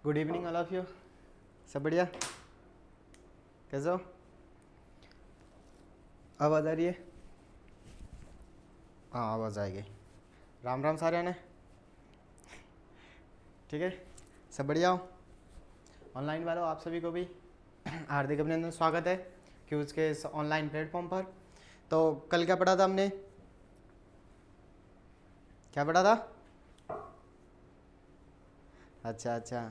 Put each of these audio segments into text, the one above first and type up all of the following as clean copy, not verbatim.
Good evening all of you. सब बढ़िया? कैसे हो? आवाज़ आ रही है? हाँ आवाज़ आएगी। राम राम सारे ने। ठीक है, सब बढ़िया हो? ऑनलाइन वालों आप सभी को भी हार्दिक अभिनंदन, स्वागत है कि उसके इस ऑनलाइन प्लेटफॉर्म पर। तो कल क्या पढ़ा था हमने? क्या पढ़ा था? अच्छा,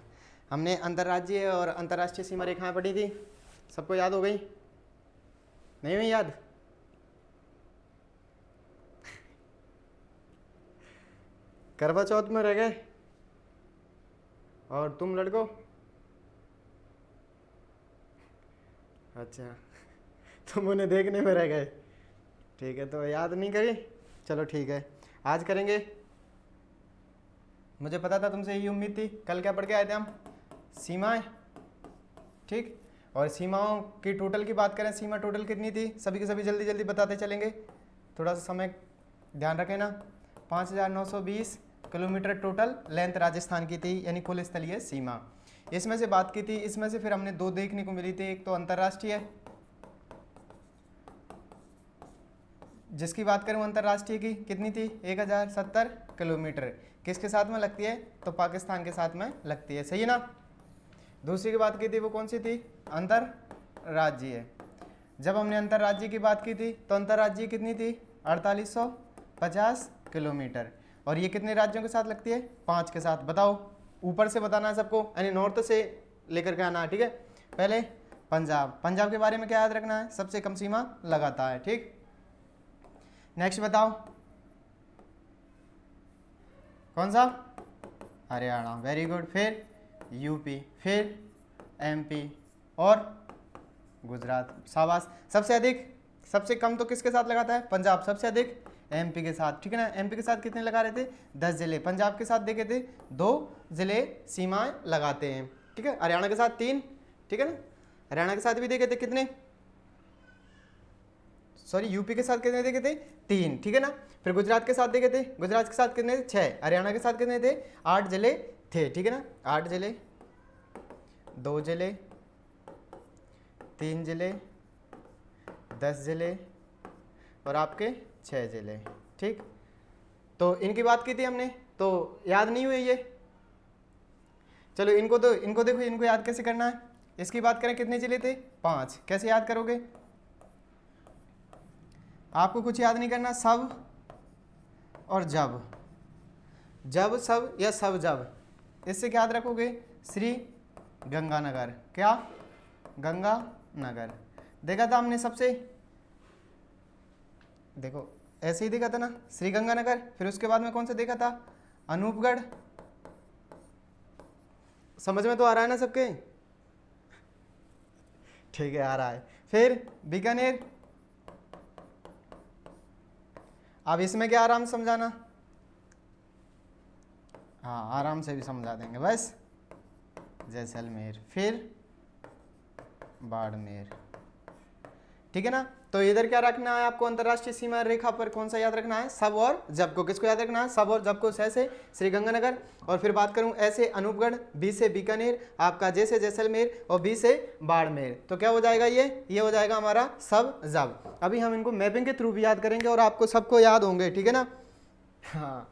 हमने अंतर्राज्यीय और अंतर्राष्ट्रीय सीमा रेखाएं पढ़ी थी। सबको याद हो गई? नहीं हुई याद? करवा चौथ में रह गए और तुम लड़को? अच्छा तुम उन्हें देखने में रह गए। ठीक है, तो याद नहीं करी? चलो ठीक है, आज करेंगे। मुझे पता था तुमसे यही उम्मीद थी। कल क्या पढ़ के आए थे हम? सीमाएं। ठीक, और सीमाओं की टोटल की बात करें, सीमा टोटल कितनी थी? सभी के सभी जल्दी जल्दी बताते चलेंगे, थोड़ा सा समय ध्यान रखें ना। 5920 किलोमीटर टोटल लेंथ राजस्थान की थी, यानी कुल स्थलीय सीमा। इसमें से बात की थी, इसमें से फिर हमने दो देखने को मिली थी। एक तो अंतर्राष्ट्रीय, जिसकी बात करें अंतर्राष्ट्रीय की कितनी थी? 1070 किलोमीटर। किसके साथ में लगती है? तो पाकिस्तान के साथ में लगती है, सही है ना। दूसरी की बात की थी वो कौन सी थी? अंतर्राज्यीय। जब हमने अंतर्राज्यीय की बात की थी तो अंतर्राज्यीय कितनी थी? 4850 किलोमीटर। और ये कितने राज्यों के साथ लगती है? 5 के साथ। बताओ, ऊपर से बताना है सबको, यानी नॉर्थ से लेकर के आना है। ठीक है, पहले पंजाब। पंजाब के बारे में क्या याद रखना है? सबसे कम सीमा लगाता है। ठीक, नेक्स्ट बताओ कौन सा? Haryana, very good. फिर यूपी, फिर एमपी और गुजरात, शाबाश। सबसे अधिक, सबसे कम तो किसके साथ लगाता है? पंजाब। सबसे अधिक एमपी के साथ। ठीक है ना, एमपी के साथ कितने लगा रहे थे? 10 जिले। पंजाब के साथ देखे थे 2 जिले सीमाएं लगाते हैं। ठीक है, हरियाणा के साथ 3। ठीक है ना, हरियाणा के साथ भी देखे थे कितने? सॉरी, यूपी के साथ कितने देखे थे? 3। ठीक है ना, फिर गुजरात के साथ देखे थे। गुजरात के साथ कितने थे? 6। हरियाणा के साथ कितने थे? 8 जिले थे। ठीक है ना, 8 जिले, 2 जिले, 3 जिले, 10 जिले और आपके 6 जिले। ठीक, तो इनकी बात की थी हमने, तो याद नहीं हुई ये? चलो इनको देखो, इनको याद कैसे करना है। इसकी बात करें कितने जिले थे? 5। कैसे याद करोगे? आपको कुछ याद नहीं करना, सब और जब, जब सब या सब जब, इससे क्या याद रखोगे? श्री गंगानगर। क्या? गंगानगर। देखा था हमने सबसे, देखो ऐसे ही देखा था ना, श्री गंगानगर। फिर उसके बाद में कौन सा देखा था? अनूपगढ़। समझ में तो आ रहा है ना सबके? ठीक है, आ रहा है। फिर बीकानेर। अब इसमें क्या आराम से समझाना? हाँ, आराम से भी समझा देंगे बस। जैसलमेर, फिर बाड़मेर। ठीक है ना, तो इधर क्या रखना है आपको? अंतर्राष्ट्रीय सीमा रेखा पर कौन सा याद रखना है? सब और जब को। किसको याद रखना है? सब और जब को। से श्री गंगानगर। और फिर बात करूं ऐसे अनूपगढ़, बी से बीकानेर, आपका जैसे जैसलमेर और बी से बाड़मेर। तो क्या हो जाएगा? ये हो जाएगा हमारा सब जब। अभी हम इनको मैपिंग के थ्रू भी याद करेंगे और आपको सबको याद होंगे। ठीक है ना। हाँ,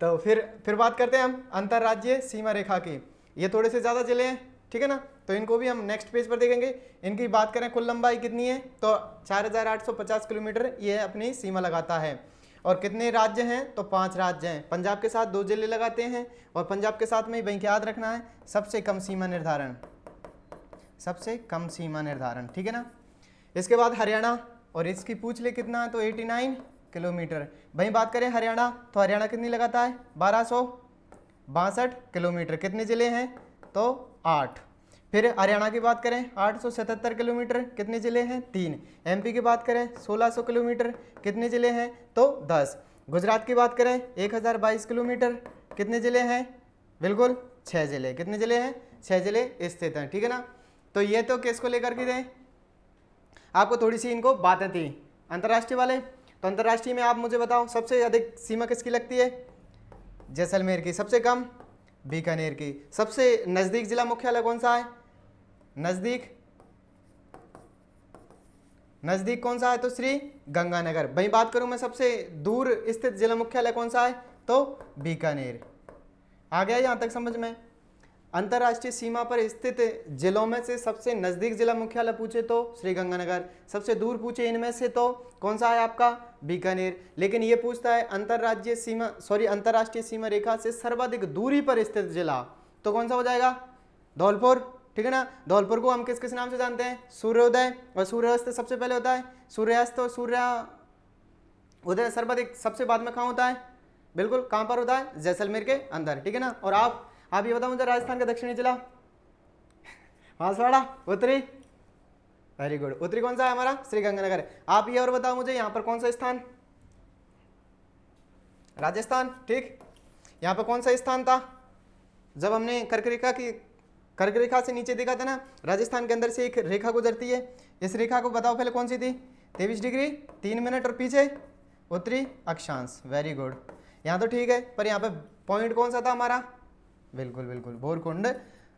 तो फिर बात करते हैं हम अंतर्राज्यीय सीमा रेखा की। ये थोड़े से ज़्यादा जिले हैं। ठीक है ना, तो इनको भी हम नेक्स्ट पेज पर देखेंगे। इनकी बात करें कुल लंबाई कितनी है? तो 4850 किलोमीटर ये अपनी सीमा लगाता है। और कितने राज्य हैं? तो 5 राज्य हैं। पंजाब के साथ 2 जिले लगाते हैं और पंजाब के साथ में ही वहीं याद रखना है सबसे कम सीमा निर्धारण, सबसे कम सीमा निर्धारण। ठीक है ना, इसके बाद हरियाणा, और इसकी पूछ ले कितना है? तो 89 किलोमीटर। वहीं बात करें हरियाणा, तो हरियाणा कितनी लगाता है? 1262 किलोमीटर। कितने जिले हैं? तो 8। फिर हरियाणा की बात करें 877 किलोमीटर। कितने जिले हैं? 3। एमपी की बात करें 1600 किलोमीटर। कितने जिले हैं? तो 10। गुजरात की बात करें 1022 किलोमीटर। कितने जिले हैं? बिल्कुल 6 जिले। कितने जिले हैं? 6 जिले स्थित हैं। ठीक है ना, तो ये तो किसको लेकर के दें? आपको थोड़ी सी इनको बातें थी अंतर्राष्ट्रीय वाले। तो अंतर्राष्ट्रीय में आप मुझे बताओ सबसे अधिक सीमा किसकी लगती है? जैसलमेर की। सबसे कम बीकानेर की। सबसे नजदीक जिला मुख्यालय कौन सा है? नजदीक कौन सा है? तो श्री गंगानगर। वहीं बात करूं मैं सबसे दूर स्थित जिला मुख्यालय कौन सा है? तो बीकानेर। आ गया यहां तक समझ में? अंतर्राष्ट्रीय सीमा पर स्थित जिलों में से सबसे नजदीक जिला मुख्यालय पूछे तो श्री गंगानगर, सबसे दूर पूछे इनमें से तो कौन सा है आपका? बीकानेर। लेकिन ये पूछता है अंतर्राष्ट्रीय सीमा रेखा से सर्वाधिक दूरी पर स्थित जिला, तो कौन सा हो जाएगा? धौलपुर। ठीक है ना। धौलपुर को हम किस किस नाम से जानते हैं? सूर्योदय और सूर्यास्त सबसे पहले होता है, सूर्यास्त और सूर्योदय सर्वाधिक सबसे बाद में कहाँ होता है? बिल्कुल कहाँ पर होता है? जैसलमेर के अंदर। ठीक है ना। और आप ये बताओ मुझे राजस्थान का दक्षिणी जिला? बांसवाड़ा। उत्तरी? Very good. उत्तरी कौन सा है हमारा? श्री गंगानगर। आप ये और बताओ मुझे यहाँ पर कौन सा स्थान? राजस्थान। ठीक। यहाँ पर कौन सा स्थान था जब हमने कर्क रेखा से नीचे देखा था ना? राजस्थान के अंदर से एक रेखा गुजरती है, इस रेखा को बताओ पहले कौन सी थी? 23 डिग्री 3 मिनट और पीछे उत्तरी अक्षांश। Very good. यहाँ तो ठीक है, पर यहाँ पे पॉइंट कौन सा था हमारा? बिल्कुल बिल्कुल बोरकुंड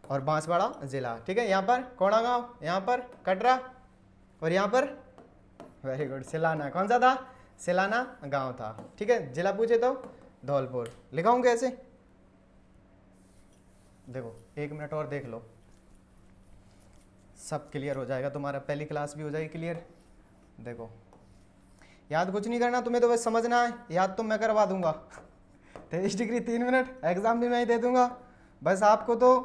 और बांसवाड़ा जिला। ठीक है। यहाँ पर कोड़ागांव, यहाँ पर कटरा और यहाँ पर वेरी गुड सिलाना। कौन सा था? सिलाना गांव था। ठीक है। जिला पूछे तो धौलपुर। लिखाऊं कैसे? देखो 1 मिनट और देख लो, सब क्लियर हो जाएगा तुम्हारा, पहली क्लास भी हो जाएगी क्लियर। देखो याद कुछ नहीं करना तुम्हें, तो बस समझना है। याद तो मैं करवा दूंगा 23 डिग्री 3 मिनट, एग्जाम भी मैं ही दे दूंगा, बस आपको तो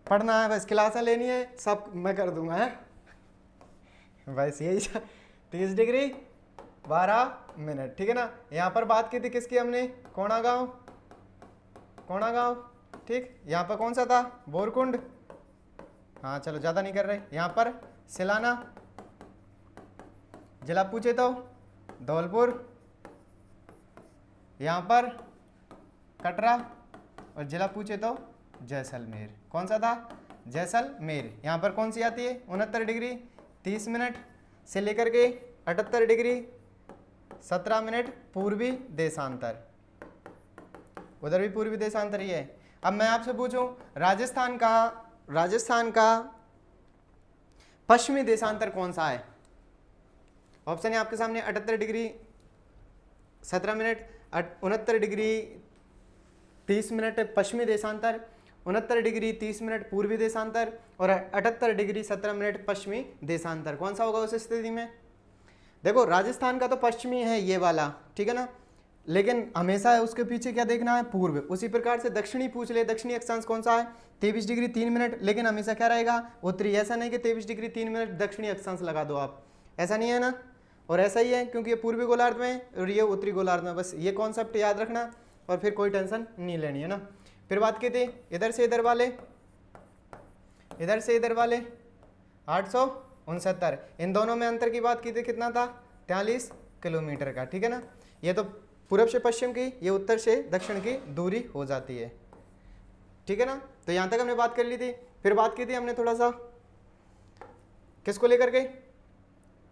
पढ़ना है, बस क्लासें लेनी है, सब मैं कर दूंगा है। बस यही 30 डिग्री 12 मिनट। ठीक है ना। यहाँ पर बात की थी किसकी हमने? कोड़ागांव। ठीक। यहाँ पर कौन सा था? बोरकुंड। हाँ चलो ज़्यादा नहीं कर रहे। यहाँ पर सिलाना। जिला पूछे तो धौलपुर। यहाँ पर कटरा और जिला पूछे तो जैसलमेर। कौन सा था? जैसलमेर। यहाँ पर कौन सी आती है? 69 डिग्री 30 मिनट से लेकर के 78 डिग्री 17 मिनट पूर्वी देशांतर। उधर भी पूर्वी देशांतर ही है। अब मैं आपसे पूछूं राजस्थान का पश्चिमी देशांतर कौन सा है? ऑप्शन है आपके सामने 78 डिग्री 17 मिनट, 69 डिग्री 30 मिनट पश्चिमी देशांतर, 69 डिग्री 30 मिनट पूर्वी देशांतर और 78 डिग्री 17 मिनट पश्चिमी देशांतर। कौन सा होगा उस स्थिति में? देखो राजस्थान का तो पश्चिमी है ये वाला, ठीक है ना, लेकिन हमेशा उसके पीछे क्या देखना है? पूर्व। उसी प्रकार से दक्षिणी पूछ ले, दक्षिणी अक्षांश कौन सा है? 23 डिग्री 3 मिनट, लेकिन हमेशा क्या रहेगा? उत्तरी। ऐसा नहीं कि 23 डिग्री 3 मिनट दक्षिणी अक्षांश लगा दो आप, ऐसा नहीं है ना। और ऐसा ही है क्योंकि ये पूर्वी गोलार्ध में और ये उत्तरी गोलार्ध में, बस ये कॉन्सेप्ट याद रखना और फिर कोई टेंशन नहीं लेनी है ना। फिर बात की थी इधर से इधर वाले 869, इन दोनों में अंतर की बात की थी, कितना था? 43 किलोमीटर का। ठीक है ना। ये तो पूर्व से पश्चिम की, ये उत्तर से दक्षिण की दूरी हो जाती है। ठीक है ना। तो यहाँ तक हमने बात कर ली थी। फिर बात की थी हमने थोड़ा सा किसको लेकर के?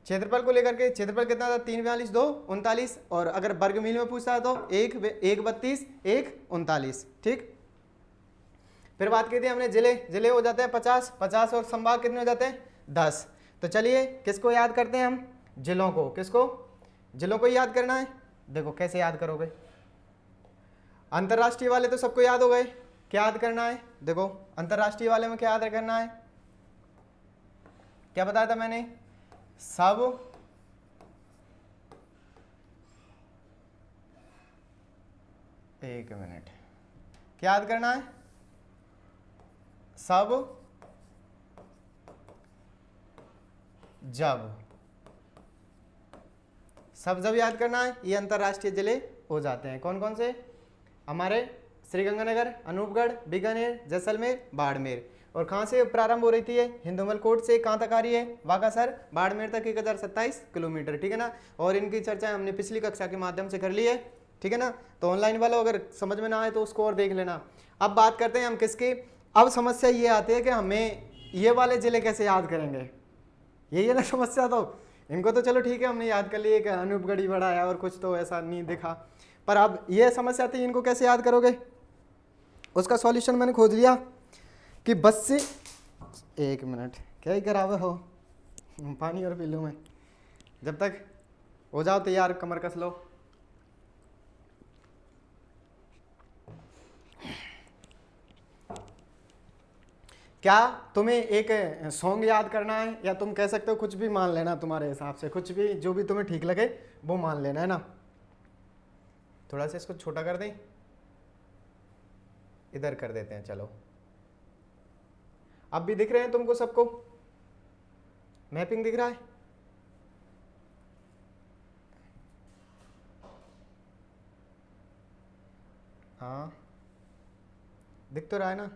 क्षेत्रफल को लेकर के। क्षेत्रफल कितना था? 3 42 2 39, और अगर वर्ग मील में पूछता है तो 1 32 1 39। ठीक। फिर बात की थी हमने जिले हो जाते हैं 50 और संभाग कितने हो जाते हैं? 10। तो चलिए किसको याद करते हैं हम? जिलों को। किसको? जिलों को याद करना है। देखो कैसे याद करोगे? अंतरराष्ट्रीय वाले तो सबको याद हो गए, क्या याद करना है? देखो अंतरराष्ट्रीय वाले में क्या याद करना है? क्या बताया था मैंने? सब एक मिनट, क्या याद करना है? सब जब याद करना है। ये अंतरराष्ट्रीय जिले हो जाते हैं। कौन कौन से? हमारे श्रीगंगानगर, अनूपगढ़, बीकानेर, जैसलमेर, बाड़मेर। और कहाँ से प्रारंभ हो रही थी ये? हिंदुमल कोट से कहाँ तक आ रही है? वाघासर, बाड़मेर तक 1027 किलोमीटर। ठीक है ना। और इनकी चर्चा हमने पिछली कक्षा के माध्यम से कर ली है। ठीक है ना। तो ऑनलाइन वाला अगर समझ में ना आए तो उसको और देख लेना। अब बात करते हैं हम किसकी? अब समस्या ये आती है कि हमें ये वाले जिले कैसे याद करेंगे? यही है ना समस्या। तो इनको तो चलो ठीक है हमने याद कर लिए कि अनूपगढ़ ही बड़ा है और कुछ तो ऐसा नहीं दिखा, पर अब ये समस्या थी, इनको कैसे याद करोगे, उसका सॉल्यूशन मैंने खोज लिया कि 82, एक मिनट क्या ही करावे हो, पानी और पी लूँ मैं, जब तक हो जाओ तैयार कमर कस लो। क्या तुम्हें एक सॉन्ग याद करना है, या तुम कह सकते हो कुछ भी मान लेना, तुम्हारे हिसाब से कुछ भी जो भी तुम्हें ठीक लगे वो मान लेना, है ना। थोड़ा सा इसको छोटा कर दें, इधर कर देते हैं, चलो अब भी दिख रहे हैं तुमको सबको, मैपिंग दिख रहा है। हाँ दिख तो रहा है ना।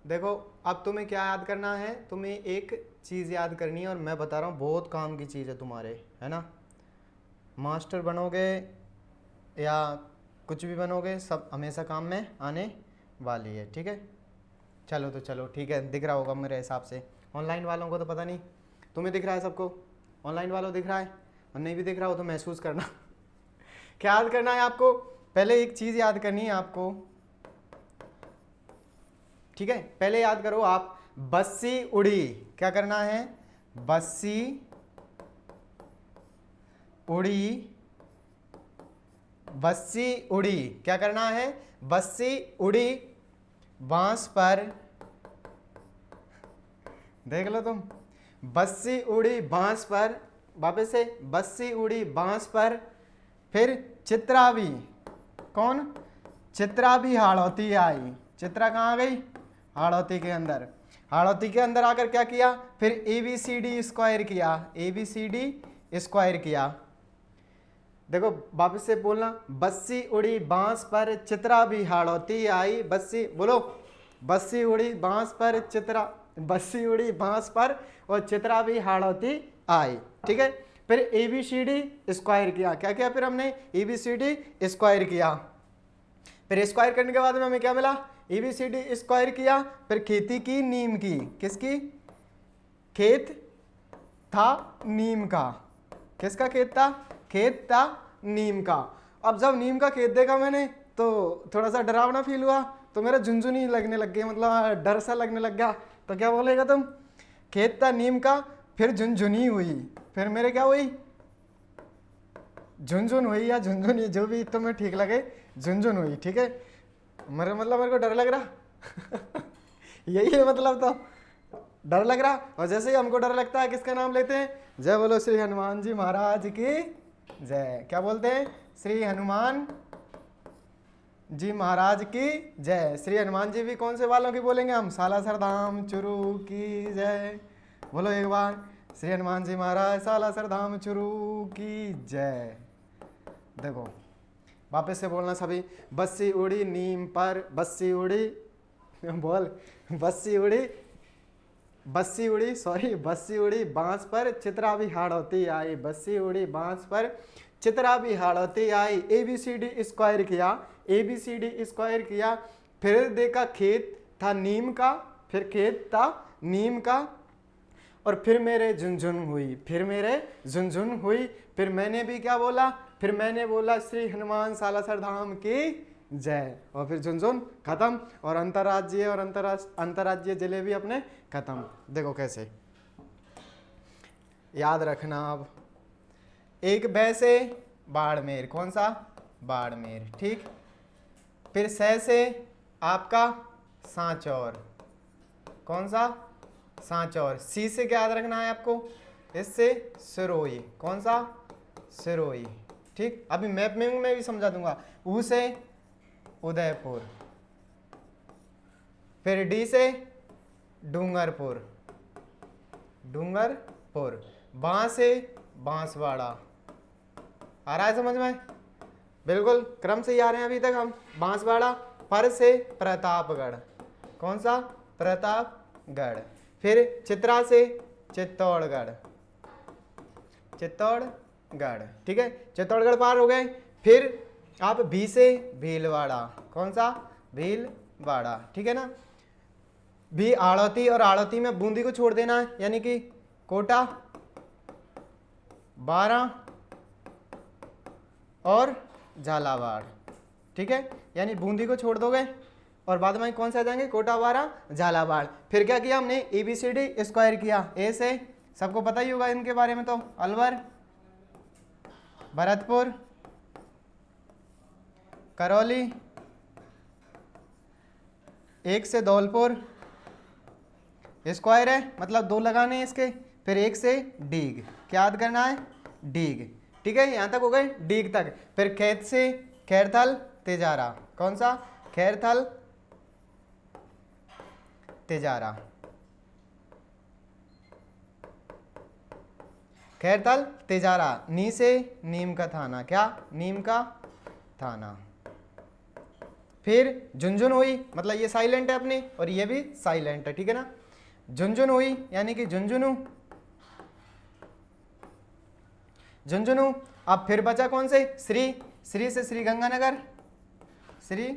देखो अब तुम्हें क्या याद करना है, तुम्हें एक चीज़ याद करनी है, और मैं बता रहा हूँ बहुत काम की चीज़ है तुम्हारे, है ना। मास्टर बनोगे या कुछ भी बनोगे, सब हमेशा काम में आने वाली है, ठीक है। चलो तो चलो ठीक है, दिख रहा होगा मेरे हिसाब से। ऑनलाइन वालों को तो पता नहीं, तुम्हें दिख रहा है सबको, ऑनलाइन वालों दिख रहा है, और नहीं भी दिख रहा हो तो महसूस करना। क्या याद करना है आपको, पहले एक चीज़ याद करनी है आपको, ठीक है। पहले याद करो आप, बस्सी उड़ी, क्या करना है, बस्सी उड़ी, बस्सी उड़ी, क्या करना है, बस्सी उड़ी बांस पर, देख लो तुम, बस्सी उड़ी बांस पर, वापस से बस्सी उड़ी बांस पर, फिर चित्रा भी, कौन, चित्रा भी हाड़ौती आई, चित्रा कहाँ गई, हाड़ौती के अंदर, हाड़ौती के अंदर आकर क्या किया, फिर ABCD स्क्वायर किया, ABCD स्क्वायर किया। देखो वापस से बोलना, बस्सी उड़ी बांस पर चित्रा भी हाड़ौती आई, बस्सी बोलो, बस्सी उड़ी बांस पर चित्रा, बस्सी उड़ी बांस पर और चित्रा भी हाड़ौती आई, ठीक है। फिर ABCD स्क्वायर किया, क्या किया, फिर हमने ABCD स्क्वायर किया, फिर स्क्वायर करने के बाद में हमें क्या मिला, ABCD स्क्वायर किया, फिर खेती की नीम की, किसकी, खेत था नीम का, किसका खेत था, खेत था नीम का। अब जब नीम का खेत देखा मैंने तो थोड़ा सा डरावना फील हुआ, तो मेरा झुंझुनी लगने लग गई, मतलब डर सा लगने लग गया। तो क्या बोलेगा तुम, खेत था नीम का, फिर झुंझुनी हुई, फिर मेरे क्या हुई, झुंझुन हुई या झुंझुनी, जो भी तुम्हें ठीक लगे, झुंझुन हुई, ठीक है। मेरे को डर लग रहा यही है मतलब, तो डर लग रहा। और जैसे ही हमको डर लगता है किसका नाम लेते हैं, जय बोलो श्री हनुमान जी महाराज की जय। क्या बोलते हैं, श्री हनुमान जी महाराज की जय। श्री हनुमान जी भी कौन से वालों की बोलेंगे हम, सालासर धाम चुरू की जय। बोलो एक बार, श्री हनुमान जी महाराज सालासर धाम चुरू की जय। देखो वापस से बोलना सभी, बस्सी उड़ी नीम पर, बस्सी उड़ी बोल, बस्सी उड़ी, बस्सी उड़ी सॉरी, बस्सी उड़ी बांस पर चित्रा भी हाड़ौती आई, बस्सी उड़ी बांस पर चित्रा भी हाड़ौती आई। ABCD स्क्वायर किया, ABCD स्क्वायर किया, फिर देखा खेत था नीम का, फिर खेत था नीम का, और फिर मेरे झुनझुन हुई, फिर मेरे झुनझुन हुई, फिर मैंने भी क्या बोला, फिर मैंने बोला श्री हनुमान सालासर धाम की जय, और फिर झुनझुन खत्म, और अंतर्राज्यीय और अंतर्राज्यीय जिले भी अपने खत्म। देखो कैसे याद रखना। अब एक बै से बाड़मेर, कौन सा, बाड़मेर, ठीक। फिर सै से आपका सांचौर, कौन सा, सांचौर। सी से क्या याद रखना है आपको, इससे सिरोही, कौन सा, सिरोही, ठीक। अभी मैप में भी समझा दूंगा। ऊ से उदयपुर, फिर डी से डूंगरपुर, डूंगरपुर। बां से बांसवाड़ा, आ रहा है समझ में, बिल्कुल क्रम से ही आ रहे हैं अभी तक हम। बांसवाड़ा। पर से प्रतापगढ़, कौन सा, प्रतापगढ़। फिर चित्रा से चित्तौड़गढ़, चित्तौड़गढ़, ठीक है। चित्तौड़गढ़ पार हो गए। फिर आप भी से भीलवाड़ा, कौन सा, भीलवाड़ा, ठीक है ना। भी आड़ौती, और आड़ौती में बूंदी को छोड़ देना है, यानी कि कोटा, 12 और झालावाड़, ठीक है। यानी बूंदी को छोड़ दोगे और बाद में कौन से आ जाएंगे, कोटा, बारा, झालावाड़। फिर क्या किया हमने, ABCD स्क्वायर किया। ए से सबको पता ही होगा इनके बारे में, तो अलवर, भरतपुर, करौली, एक से धौलपुर, स्क्वायर है मतलब 2 लगाने हैं इसके, फिर एक से डीग, क्या याद करना है, डीग, ठीक है। यहां तक हो गए, डीग तक। फिर खेत से खैरथल, तेजारा, कौन सा, खैरथल, तेजारा, खैरथल, तेजारा। नी से नीम का थाना, क्या, नीम का थाना। फिर झुंझुन हुई, मतलब ये साइलेंट है अपनी और ये भी साइलेंट है, ठीक है ना। झुंझुन हुई यानी कि झुंझुनू, झुंझुनू। अब फिर बचा कौन से, श्री, श्री से श्री गंगानगर, श्री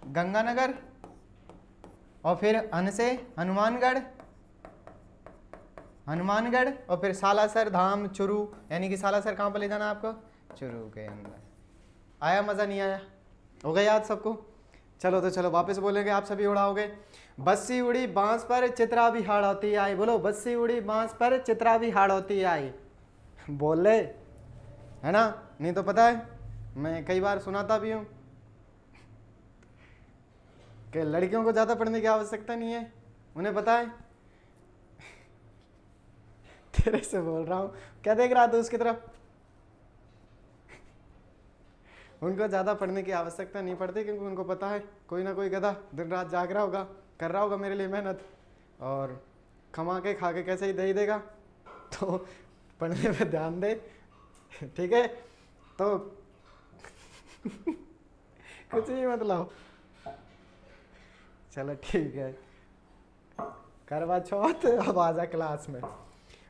गंगानगर। और फिर हन से हनुमानगढ़, हनुमानगढ़। और फिर सालासर धाम, चुरू, यानी कि सालासर कहाँ पर ले जाना आपको, चुरू के अंदर। आया मजा, नहीं आया, हो गया याद सबको। चलो तो चलो वापस बोलेंगे, आप सभी उड़ाओगे। बस्सी उड़ी बांस पर चित्रा भी हाड़ होती आई, बोलो, बस्सी उड़ी बांस पर चित्रा भी हाड़ होती आई, बोल ले, है ना। नहीं तो पता है, मैं कई बार सुनाता भी हूँ कि लड़कियों को ज्यादा पढ़ने की आवश्यकता नहीं है, उन्हें पता है। तेरे से बोल रहा हूँ, क्या देख रहा था उसकी तरफ। उनको ज़्यादा पढ़ने की आवश्यकता नहीं पड़ती, क्योंकि उनको पता है कोई ना कोई गधा दिन रात जाग रहा होगा, कर रहा होगा मेरे लिए मेहनत, और कमा के खा के कैसे ही दे ही देगा, तो पढ़ने पे ध्यान दे, ठीक है। तो कुछ नहीं मतलब, चलो ठीक है, करवा चौथ, अब आजा क्लास में।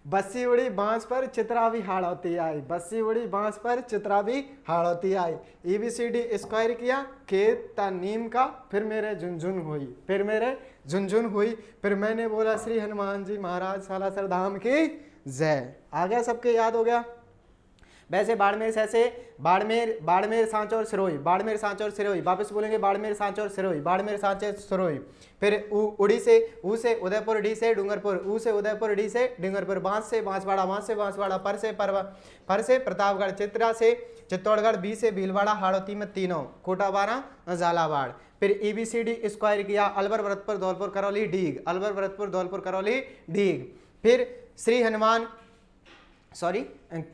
बस्सी उड़ी बांस पर चित्रा भी हाड़ होती आई, बस्सी उड़ी बांस पर चित्रा भी हाड़ होती आई। ABCD स्क्वायर किया, खेत था नीम का, फिर मेरे झुनझुन हुई, फिर मेरे झुनझुन हुई, फिर मैंने बोला श्री हनुमान जी महाराज सालासर धाम की जय। आ गया, सबके याद हो गया। वैसे बाड़मेर से ऐसे, बाड़मेर, बाड़मेर, सांचौर, सिरोही, बाड़मेर, सांचौर, सिरोही, वापस बोलेंगे बाड़मेर, सांचौर, सिरोही, बाड़मेर, सांचौर, सिरोही। फिर उड़ी से, ऊ से उदयपुर, डी से डूंगरपुर, ऊ से उदयपुर, डी से डूंगरपुर। बांस से बांसवाड़ा, बांस से बांसवाड़ा, पर से पर से प्रतापगढ़, चित्रा से चित्तौड़गढ़, बी से भीलवाड़ा, हाड़ौती में तीनों, कोटा, बारा, झालावाड़। फिर ABCD स्क्वायर किया, अलवर, भरतपुर, धौलपुर, करौली, डीग, अलवर, भरतपुर, धौलपुर, करौली, डीग। फिर श्री हनुमान, सॉरी,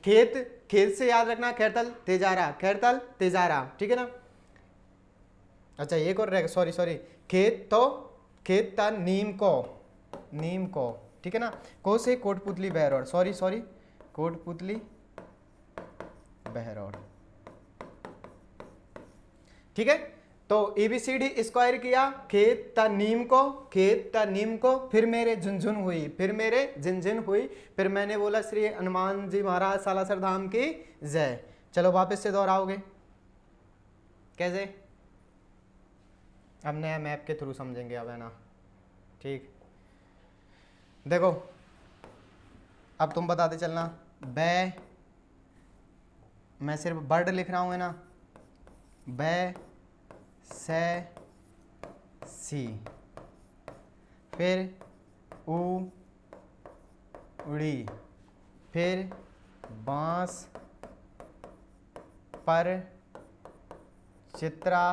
खेत, खेत से याद रखना खैरथल, तेजारा, खैरथल, तेजारा, ठीक है ना। अच्छा एक और रहेगा, सॉरी सॉरी, खेत, तो खेत था नीम को, नीम को, ठीक है ना। को से कोटपुतली बहरौड़, सॉरी सॉरी, कोटपुतली बहरौड़, ठीक है। तो ABCD स्क्वायर किया, खेत था नीम को, खेत था नीम को, फिर मेरे झुनझुन हुई, फिर मेरे झुनझुन हुई, फिर मैंने बोला श्री हनुमान जी महाराज सालासर धाम की जय। चलो वापस से दोहराओगे, कैसे, अब नया मैप के थ्रू समझेंगे अब, है ना, ठीक। देखो अब तुम बताते चलना, बै, मैं सिर्फ बर्ड लिख रहा हूँ, है ना, बै से सी, फिर ऊ उड़ी, फिर बांस पर चित्रा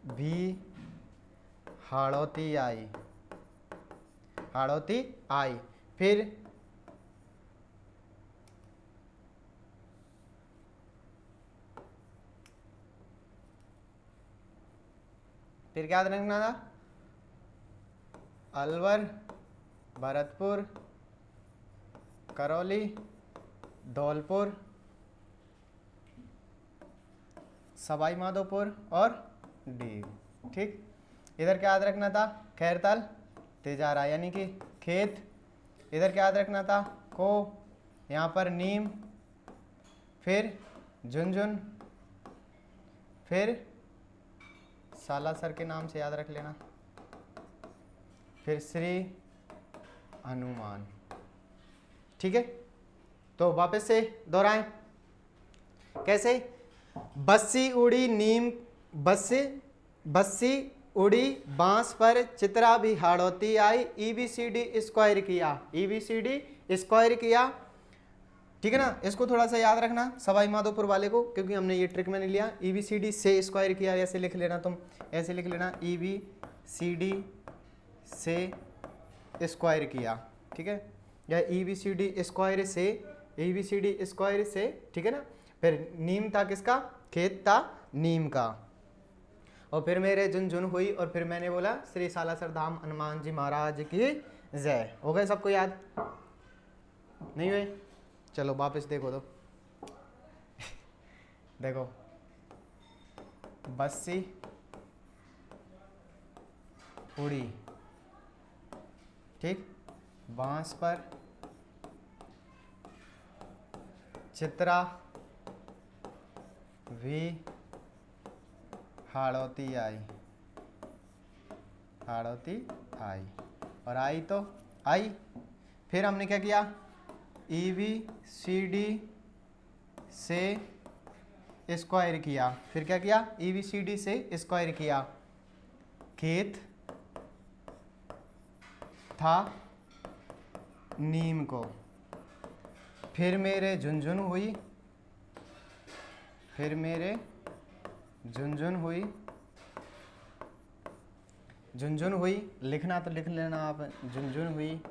भी हाड़ौती आई, हाड़ौती आई। फिर क्या रखना था, अलवर, भरतपुर, करौली, धौलपुर, सवाई माधोपुर और डीग, ठीक। इधर क्या याद रखना था, खैरथल, तेजारा, यानी कि खेत। इधर क्या याद रखना था, को, यहाँ पर नीम, फिर झुनझुन, फिर सालासर के नाम से याद रख लेना, फिर श्री हनुमान, ठीक है। तो वापस से दोहराएं, कैसे? बस्सी उड़ी नीम, बस्सी उड़ी बांस पर चित्रा भी हाड़ोती आई, EBCD स्क्वायर किया, EBCD स्क्वायर किया। ठीक है ना, इसको थोड़ा सा याद रखना सवाई माधोपुर वाले को, क्योंकि हमने ये ट्रिक मैंने लिया। EBCD से स्क्वायर किया, ऐसे लिख लेना तुम, ऐसे लिख लेना EBCD से स्क्वायर किया। ठीक है, या EBCD स्क्वायर से, EBCD स्क्वायर से। ठीक है ना, फिर नीम था किसका? खेत था नीम का। और फिर मेरे झुनझुन हुई, और फिर मैंने बोला श्री सालासर धाम हनुमान जी महाराज की जय। हो गए सबको याद? नहीं हुए? चलो वापस देखो तो देखो, बस्सी उड़ी, ठीक, बांस पर चित्रा भी हाड़ोती आई, हाड़ोती आई, और आई तो आई। फिर हमने क्या किया? EBCD से स्क्वायर किया। फिर क्या किया? EBCD से स्क्वायर किया। खेत था नीम को। फिर मेरे झुनझुन हुई, फिर मेरे झुनझुन हुई, झुनझुन हुई। लिखना तो लिख लेना आप, झुनझुन हुई,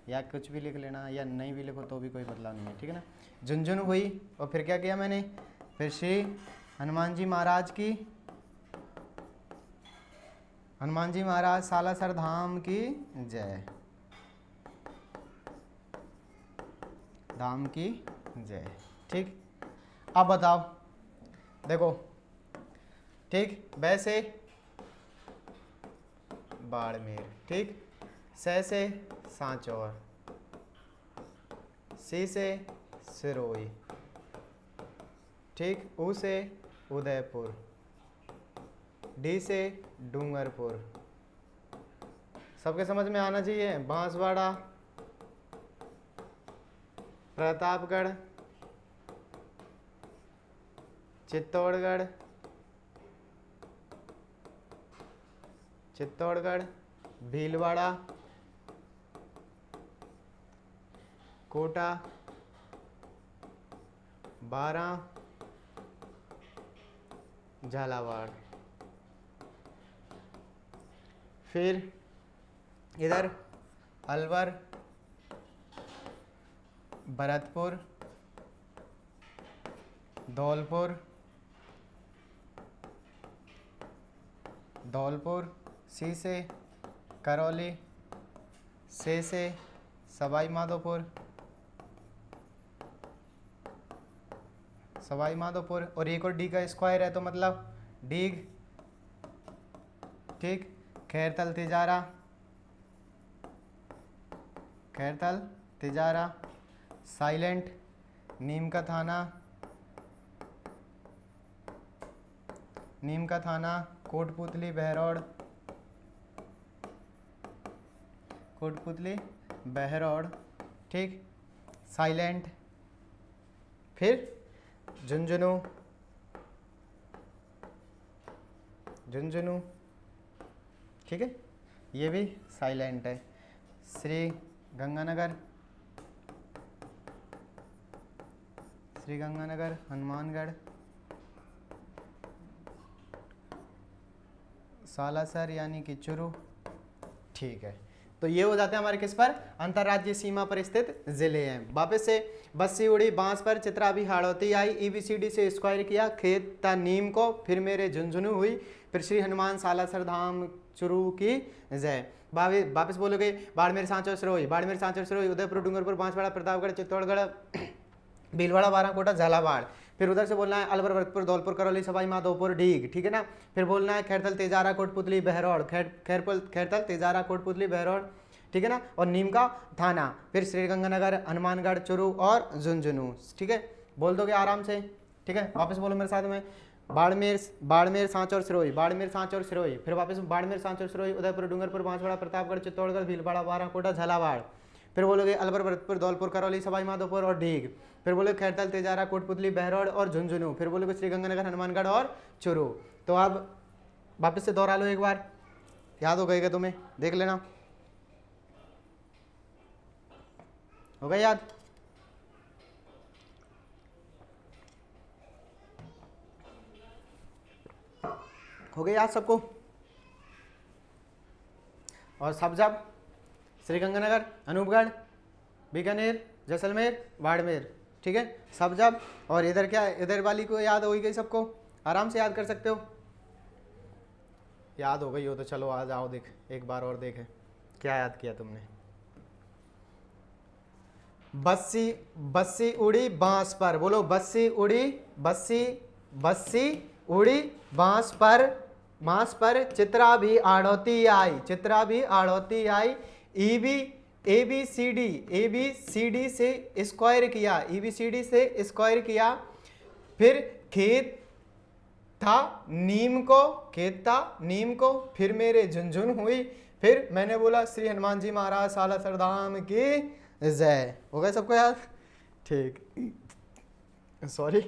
या कुछ भी लिख लेना, या नहीं भी लिखो तो भी कोई मतलब नहीं है। ठीक है ना, झुनझुन हुई। और फिर क्या किया मैंने? फिर श्री हनुमान जी महाराज की, हनुमान जी महाराज सालासर धाम की जय, धाम की जय। ठीक, अब बताओ, देखो, ठीक, वैसे बाड़मेर, ठीक, से सांचौर, सी से सिरोही, ठीक, ऊ से उदयपुर, डी से डूंगरपुर। सबके समझ में आना चाहिए। बांसवाड़ा, प्रतापगढ़, चित्तौड़गढ़, भीलवाड़ा, कोटा, बारा, झालावाड़। फिर इधर अलवर, भरतपुर, धौलपुर, सी से करौली, से सवाई माधोपुर, और एक और डी का स्क्वायर है तो मतलब डीग, ठीक, खैरतल तिजारा, साइलेंट, नीम का थाना, कोटपुतली बहरौड़, ठीक, साइलेंट। फिर झुंझुनू, ठीक है, ये भी साइलेंट है। श्री गंगानगर, हनुमानगढ़, सालासर यानी कि चुरू, ठीक है। तो ये हो जाते हैं हमारे किस पर? अंतर्राज्यीय सीमा पर स्थित जिले हैं। वापस से, बस्सी उड़ी बांस पर चित्रा भी हाड़ोती आई, EBCD से स्क्वायर किया, खेत था नीम को, फिर मेरे झुंझुनू हुई, फिर श्री हनुमान सालासर धाम चुरू की जय। वापस बोलोगे, बाड़मेर सांचौर सिरोही, उदयपुर, डूंगरपुर, बांसवाड़ा, प्रतापगढ़, चित्तौड़गढ़, भीलवाड़ा, बाराकोटा, झालावाड़। फिर उधर से बोलना है अलवर, भरतपुर, धौलपुर, करौली, सवाई माधोपुर, डीग, ठीक है ना। फिर बोलना है खैरतल, तेजारा, कोटपुतली, बहरौड़, खैरतल, तेजारा, कोटपुतली, बहरौड़, ठीक है ना, और नीम का थाना। फिर श्रीगंगानगर, हनुमानगढ़, चुरू और झुंझुनू, ठीक है। बोल दोगे आराम से, ठीक है। वापस बोलो मेरे साथ में, बाड़मेर सांचौर सिरोही, फिर वापस बाड़मेर सांचौर सिरोही, उदयपुर, डूंगरपुर, बांसवाड़ा, प्रतापगढ़, चित्तौड़गढ़, भीलवाड़ा, बाराकोटा, झालावाड़। फिर बोलोगे अलवर, भरतपुर, धौलपुर, करौली, सवाई माधोपुर और ढीग। फिर बोलोगे खैरताल, तेजारा, कोटपुतली, बहरौड़ और झुंझुनू। फिर बोलोगे श्रीगंगानगर, हनुमानगढ़ और चूरू। तो अब वापस से दोहरा लो एक बार, याद हो गएगा तुम्हें, देख लेना, हो गया याद? हो गया याद सबको? और सब जब श्रीगंगानगर, अनूपगढ़, बीकानेर, जैसलमेर, बाड़मेर, ठीक है, सब जब। और इधर क्या, इधर वाली को याद हो गई सबको, आराम से याद कर सकते हो। याद हो गई हो तो चलो आ जाओ, देख एक बार और देखें क्या याद किया तुमने। बस्सी, बस्सी उड़ी बांस पर, बोलो बस्सी उड़ी, बस्सी, बस्सी उड़ी बांस पर, बांस पर चित्रा भी आड़ोती आई, चित्रा भी आड़ोती आई। EB, A B C D, A B C D से स्क्वायर किया, ई बी सी डी से स्क्वायर किया। फिर खेत था नीम को, खेत था नीम को। फिर मेरे झुनझुन हुई, फिर मैंने बोला श्री हनुमान जी महाराज साला सरदाम की जय। हो गया सबको याद? ठीक, सॉरी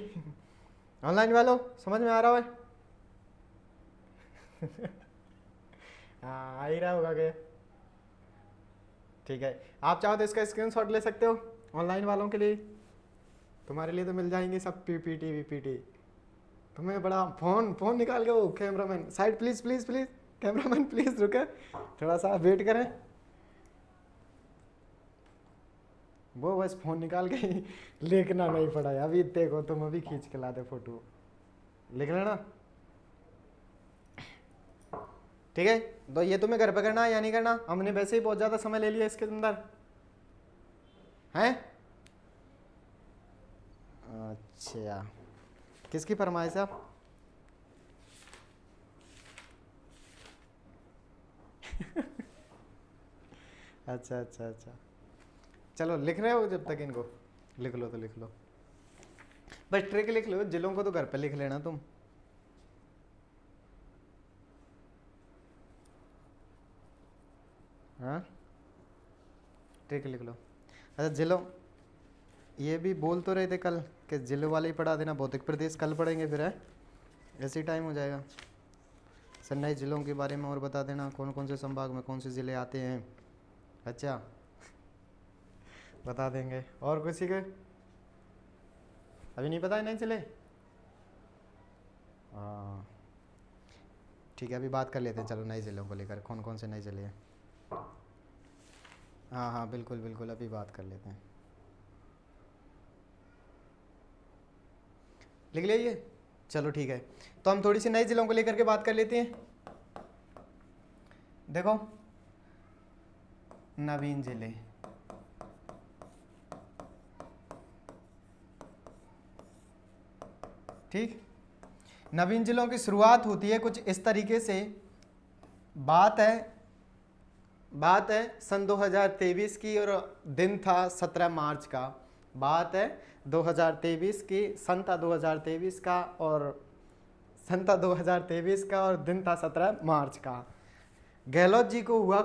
ऑनलाइन वालों समझ में आ रहा है? हाँ आ ही रहा होगा क्या? ठीक है, आप चाहो तो इसका स्क्रीनशॉट ले सकते हो ऑनलाइन वालों के लिए, तुम्हारे लिए तो मिल जाएंगे सब पीपीटी वीपीटी। तुम्हें बड़ा फोन निकाल के, वो cameraman side please please please, cameraman please रुके, थोड़ा सा वेट करें। वो बस फोन निकाल के लिखना नहीं पड़ा है अभी, देखो तुम अभी खींच के ला दे फोटो, लिख लेना, ठीक है। तो ये तुम्हें घर पे करना है या नहीं करना? हमने वैसे ही बहुत ज्यादा समय ले लिया इसके अंदर, हैं? अच्छा, किसकी फरमाइश है? अच्छा अच्छा अच्छा, चलो लिख रहे हो, जब तक इनको लिख लो तो लिख लो, बस ट्रिक लिख लो, जिलों को तो घर पे लिख लेना तुम। हाँ ट्रिक लिख लो। अच्छा जिलों, ये भी बोल तो रहे थे कल कि जिलों वाले ही पढ़ा देना, भौतिक प्रदेश कल पढ़ेंगे फिर, है ऐसे ही टाइम हो जाएगा। सर नए जिलों के बारे में और बता देना, कौन कौन से संभाग में कौन से ज़िले आते हैं। अच्छा बता देंगे। और किसी के अभी नहीं पता है नहीं चले? हाँ ठीक है, अभी बात कर लेते हैं, चलो नए ज़िलों को लेकर, कौन कौन से नए ज़िले हैं। हाँ हाँ बिल्कुल बिल्कुल, अभी बात कर लेते हैं, लिख लिया ये, चलो ठीक है। तो हम थोड़ी सी नए ज़िलों को लेकर के बात कर लेते हैं। देखो नवीन ज़िले, ठीक, नवीन जिलों की शुरुआत होती है कुछ इस तरीके से। बात है सन 2023 की और दिन था 17 मार्च का। बात है 2023 की, सन था 2023 का और सन था 2023 का और दिन था 17 मार्च का। गहलोत जी को हुआ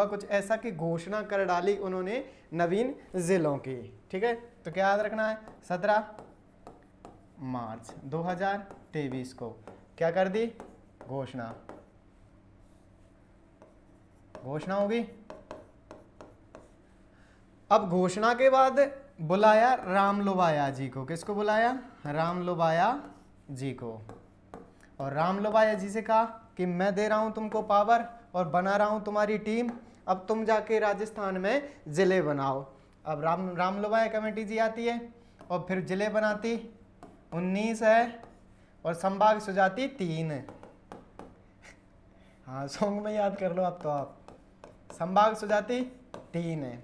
कुछ ऐसा कि घोषणा कर डाली उन्होंने नवीन जिलों की, ठीक है। तो क्या याद रखना है, 17 मार्च 2023 को क्या कर दी, घोषणा होगी। अब घोषणा के बाद बुलाया रामलोबाया जी को, किसको बुलाया, रामलोबाया जी को, और रामलोबाया जी से कहा कि मैं दे रहा हूं तुमको पावर और बना रहा हूं तुम्हारी टीम, अब तुम जाके राजस्थान में जिले बनाओ। अब रामलोबाया कमेटी जी आती है और फिर जिले बनाती 19 है और संभाग सुझाती 3। हाँ सॉन्ग में याद कर लो अब तो आप, संभाग सुझाती 3 है।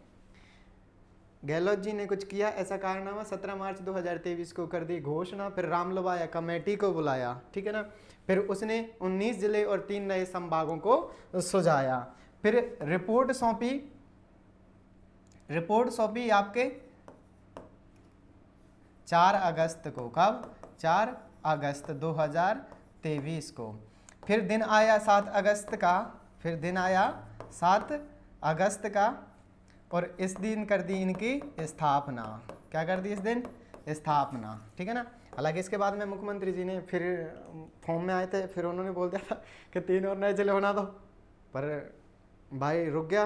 गहलोत जी ने कुछ किया ऐसा कारनामा, 17 मार्च 2023 को कर दी घोषणा, फिर रामलोबाया कमेटी को बुलाया, ठीक है ना, फिर उसने 19 जिले और 3 नए संभागों को सुझाया, फिर रिपोर्ट सौंपी आपके 4 अगस्त को, कब, 4 अगस्त 2023 को। फिर दिन आया 7 अगस्त का, और इस दिन कर दी इनकी स्थापना। क्या कर दी इस दिन? स्थापना। ठीक है ना। हालांकि इसके बाद में मुख्यमंत्री जी ने फिर फॉर्म में आए थे, फिर उन्होंने बोल दिया था कि 3 और नए जिले बना दो, पर भाई रुक गया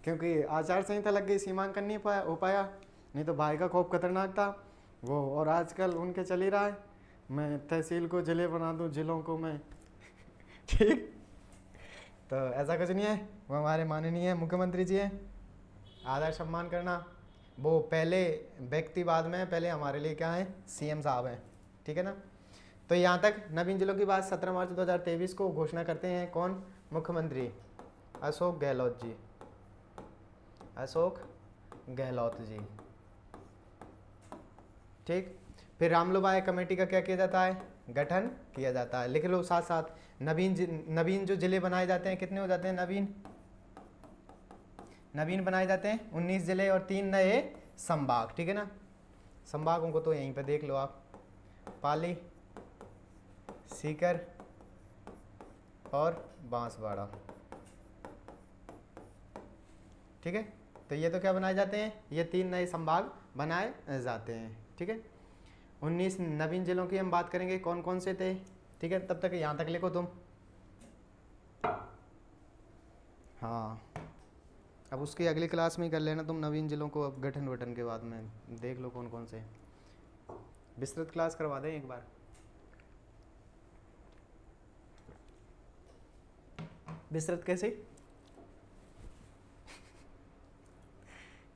क्योंकि आचार संहिता लग गई, सीमांकन नहीं हो पाया। नहीं तो भाई का खौफ खतरनाक था वो। और आजकल उनके चल ही रहा है, मैं तहसील को जिले बना दूं, जिलों को मैं ठीक। तो ऐसा कुछ नहीं है, वो हमारे माननीय मुख्यमंत्री जी हैं। आदर सम्मान करना, वो पहले व्यक्तिवाद में पहले हमारे लिए क्या है? सीएम साहब हैं। ठीक है ना। तो यहाँ तक नवीन जिलों की बात 17 मार्च 2023 को घोषणा करते हैं कौन? मुख्यमंत्री अशोक गहलोत जी। अशोक गहलोत जी। ठीक। फिर रामलोबाय कमेटी का क्या किया जाता है? गठन किया जाता है। लिख लो साथ साथ। नवीन जो जिले बनाए जाते हैं कितने हो जाते हैं? नवीन बनाए जाते हैं 19 जिले और 3 नए संभाग। ठीक है ना। संभागों को तो यहीं पे देख लो आप, पाली, सीकर और बांसवाड़ा। ठीक है। तो ये तो क्या बनाए जाते हैं? ये 3 नए संभाग बनाए जाते हैं। ठीक है। 19 नवीन जिलों की हम बात करेंगे कौन कौन से थे। ठीक है। तब तक यहाँ तक लिखो तुम। हाँ, अब उसकी अगली क्लास में ही कर लेना तुम नवीन जिलों को। अब गठन वठन के बाद में देख लो कौन कौन से। विस्तृत क्लास करवा दें एक बार। विस्तृत कैसे?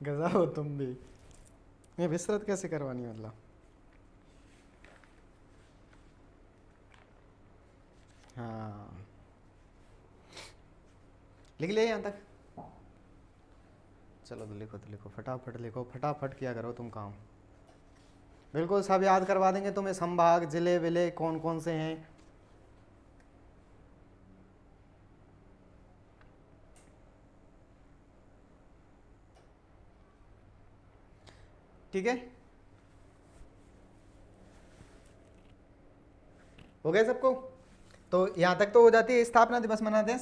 गजा हो तुम भी। ये विस्तृत कैसे करवानी मतलब? हाँ, लिख लिया यहाँ तक? चलो तो लिखो फटाफट लिखो, फटाफट किया करो तुम काम। बिल्कुल सब याद करवा देंगे तुम्हें, संभाग जिले विले कौन कौन से हैं। ठीक है, हो गया सबको? तो यहाँ तक तो हो जाती है। स्थापना दिवस मनाते हैं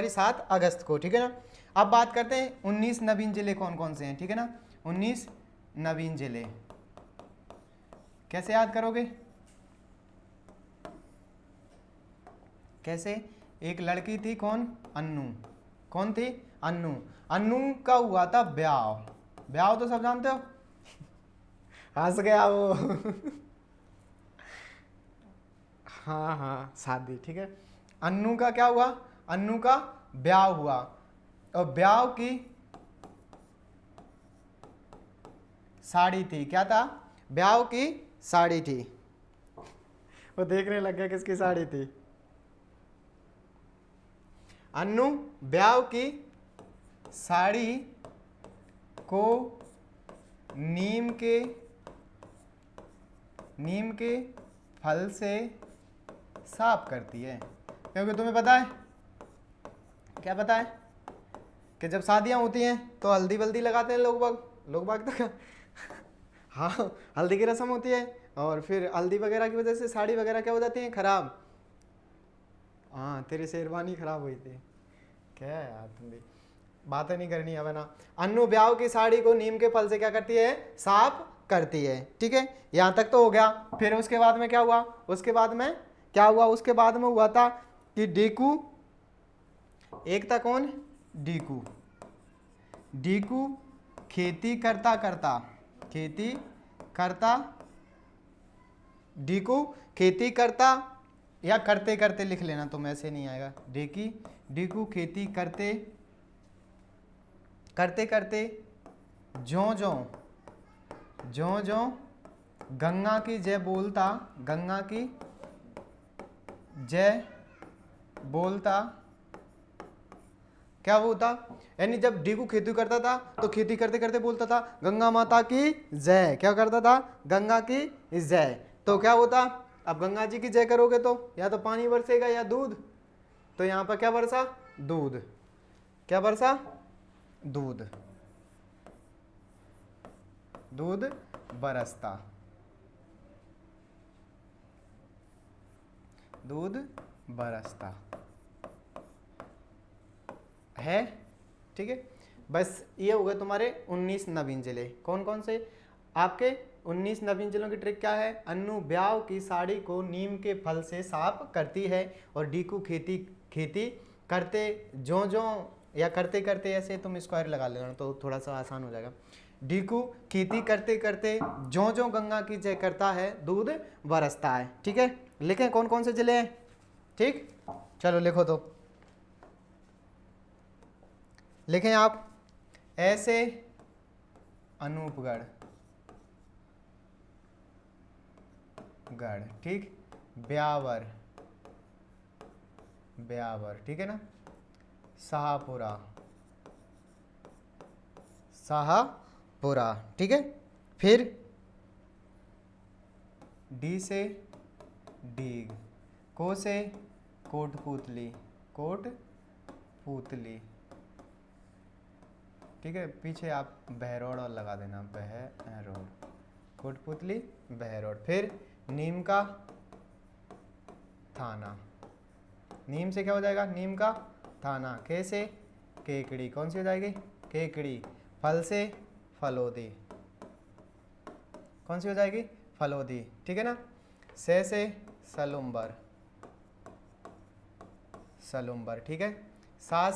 7 अगस्त को। ठीक है ना। अब बात करते हैं 19 नवीन जिले कौन कौन से हैं। ठीक है ना। 19 नवीन जिले कैसे याद करोगे? कैसे? एक लड़की थी कौन? अन्नू। कौन थी? अन्नू। अन्नू का हुआ था ब्याह। ब्याह तो सब जानते हो। हंस गया वो। हाँ हाँ, शादी। ठीक है। अन्नू का क्या हुआ? अन्नू का ब्याह हुआ, और ब्याह की साड़ी थी। क्या था? ब्याह की साड़ी थी। वो देखने लग गया किसकी साड़ी थी। अन्नू ब्याह की साड़ी को नीम के फल से साफ करती है। क्योंकि तुम्हें पता है, क्या पता है कि जब शादियां होती हैं तो हल्दी वल्दी लगाते हैं लोग बाग तक। हाँ, हल्दी की रस्म होती है, और फिर हल्दी वगैरह की वजह से साड़ी वगैरह क्या हो जाती है? खराब। हाँ, तेरी शेरवानी खराब हुई थी। क्या है यार, तुम भी बातें नहीं करनी है ना। अन्नू ब्याह की साड़ी को नीम के फल से क्या करती है? साफ करती है। ठीक है, यहाँ तक तो हो गया। फिर उसके बाद में क्या हुआ? उसके बाद में हुआ था कि डीकू, एक था कौन? डीकू खेती करता या करते करते लिख लेना तुम, ऐसे नहीं आएगा। डीकू खेती करते करते ज्यों ज्यों गंगा की जय बोलता क्या वो होता? यानी जब डीकू खेती करता था तो खेती करते करते बोलता था गंगा माता की जय। क्या करता था? गंगा की जय। तो क्या होता? अब गंगा जी की जय करोगे तो या तो पानी बरसेगा या दूध। तो यहाँ पर क्या बरसा? दूध। क्या बरसा? दूध बरसता। दूध बरसता है। ठीक है। बस ये हो गए तुम्हारे 19 नवीन जिले। कौन कौन से आपके 19 नवीन जिलों की ट्रिक क्या है? अन्नू ब्याह की साड़ी को नीम के फल से साफ करती है, और डीकू खेती खेती करते जो जो या करते करते, ऐसे तुम स्क्वायर लगा लेना तो थोड़ा सा आसान हो जाएगा। डीकू खेती करते करते जो जो गंगा की जय करता है, दूध बरसता है। ठीक है, लिखें कौन कौन से जिले हैं? ठीक, चलो लिखो तो, लिखें आप। ऐसे अनूपगढ़ गढ़, ठीक, ब्यावर ब्यावर, ठीक है ना, शाहपुरा शाहपुरा, ठीक है। फिर डी से डीग, को से कोटपुतली कोटपुतली, ठीक है। पीछे आप बहरोड और लगा देना, बहरोड, कोटपुतली बहरोड। फिर नीम का थाना, नीम से क्या हो जाएगा? नीम का थाना। के से केकड़ी, कौन सी हो जाएगी? केकड़ी। फल से फलोदी, कौन सी हो जाएगी? फलोदी, ठीक है ना। से सलुम्बर सलुम्बर, ठीक है। सा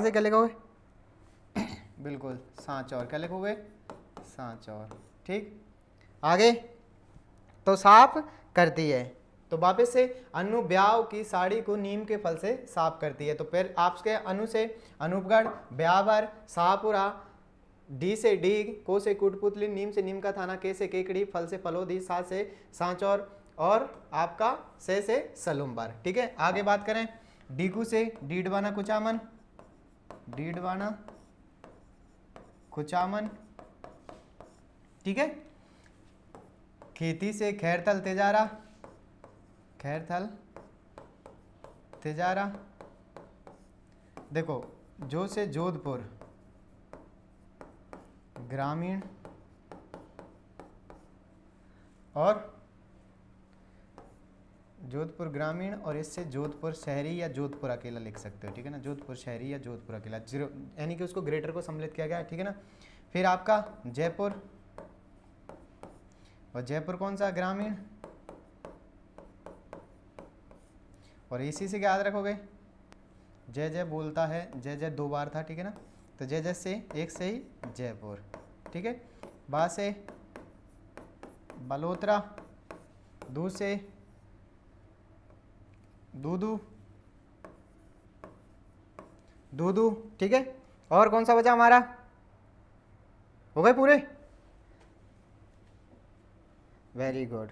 से क्या लिखोगे? बिल्कुल, सांचौर। क्या लिखोगे? सांचौर, ठीक। आगे तो साफ करती है, तो वापस से अनु ब्याह की साड़ी को नीम के फल से साफ करती है। तो फिर आपके अनु से अनूपगढ़, ब्यावर, शाहपुरा, डी से डीग, को से कुटपुतली, नीम से नीम का थाना, के से केकड़ी, फल से फलोदी, सा से सांचौर, और आपका से सलुम्बर, ठीक है। आगे बात करें, डीकू से डीडवाना कुचामन, डीडवाना कुचामन, ठीक है। खेती से खैरथल तेजारा, खैरथल तेजारा। देखो, जो से जोधपुर ग्रामीण, और जोधपुर ग्रामीण, और इससे जोधपुर शहरी या जोधपुर अकेला लिख सकते हो, ठीक है ना। जोधपुर शहरी या जोधपुर अकेला, जीरो यानी कि उसको ग्रेटर को सम्मिलित किया गया है, ठीक है ना। फिर आपका जयपुर, और जयपुर कौन सा? ग्रामीण, और इसी से क्या याद रखोगे? जय जय बोलता है, जय जय 2 बार था, ठीक है ना। तो जय जय से एक से ही जयपुर, ठीक है। बा से बलोत्रा, दू से दूदू दूदू, ठीक है। और कौन सा बचा हमारा? हो गए पूरे? Very good.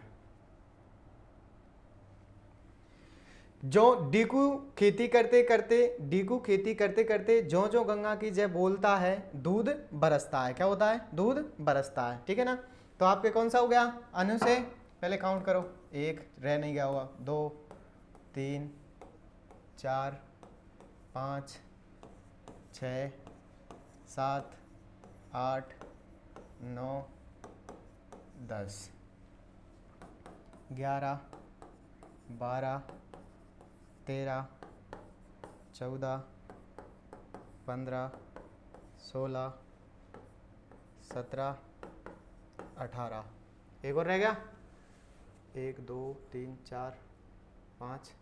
जो डीकू खेती करते करते जो जो गंगा की जय बोलता है, दूध बरसता है। क्या होता है? दूध बरसता है, ठीक है ना। तो आपके कौन सा हो गया? अनु से पहले काउंट करो, 1 रह नहीं गया होगा, 2 3 4 5 6 7 8 9 10 11 12 13 14 15 16 17 18, एक और रह गया, 1 2 3 4 5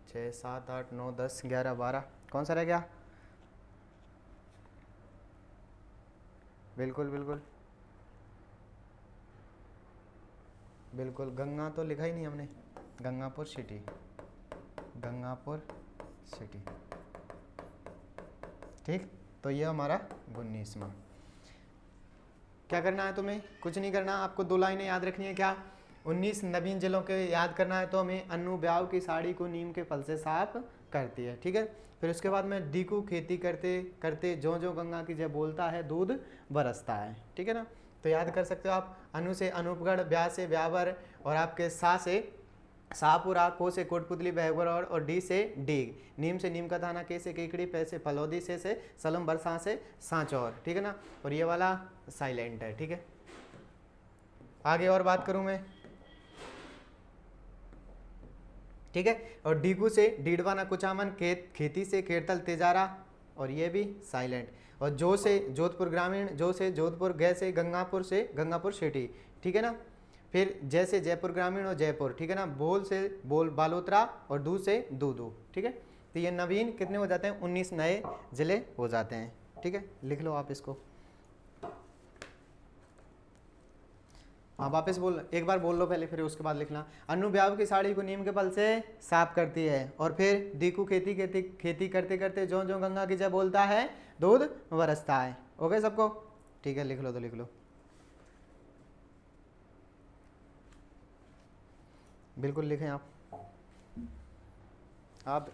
6 7 8 9 10 11 12, कौन सा रह गया? बिल्कुल बिल्कुल बिल्कुल, गंगा तो लिखा ही नहीं हमने, गंगापुर सिटी, गंगापुर सिटी, ठीक। तो ये हमारा 19वां। क्या करना है तुम्हें? कुछ नहीं करना, आपको 2 लाइनें याद रखनी है। क्या? 19 नवीन जिलों के याद करना है। तो हमें अन्नू ब्याह की साड़ी को नीम के फल से साफ करती है, ठीक है। फिर उसके बाद में डीकू खेती करते करते जो जो गंगा की जय बोलता है, दूध बरसता है, ठीक है ना। तो याद कर सकते हो आप। अनु से अनूपगढ़, ब्याह से ब्यावर, और आपके सा से शाहपुरा, को से कोटपुतली बहगौर, और डी से डीग, नीम से नीम का थाना, के से केकड़ी, पै से फलोदी, से सलम बरसा से सांचौर, ठीक है ना। और ये वाला साइलेंट है, ठीक है। आगे और बात करूं मैं, ठीक है। और डीकू से डीडवाना कुचामन, खेती से खेड़तल तेजारा, और ये भी साइलेंट। और जो से जोधपुर ग्रामीण, जो से जोधपुर, गै से गंगापुर सिटी, ठीक है ना। फिर जैसे जयपुर ग्रामीण और जयपुर, ठीक है ना। बोल से बोल बालोतरा, और दू से दूदू, ठीक है। तो ये नवीन कितने हो जाते हैं, 19 नए जिले हो जाते हैं, ठीक है। लिख लो आप इसको। हाँ वापस बोल, एक बार बोल लो पहले, फिर उसके बाद लिखना। अनुब्याव की साड़ी को नीम के फल से साफ करती है। और फिर दीकू खेती करते करते जो जो गंगा की जय बोलता है, दूध बरसता है। ओके सबको, ठीक है। लिख लो तो लिख लो, बिल्कुल लिखें आप।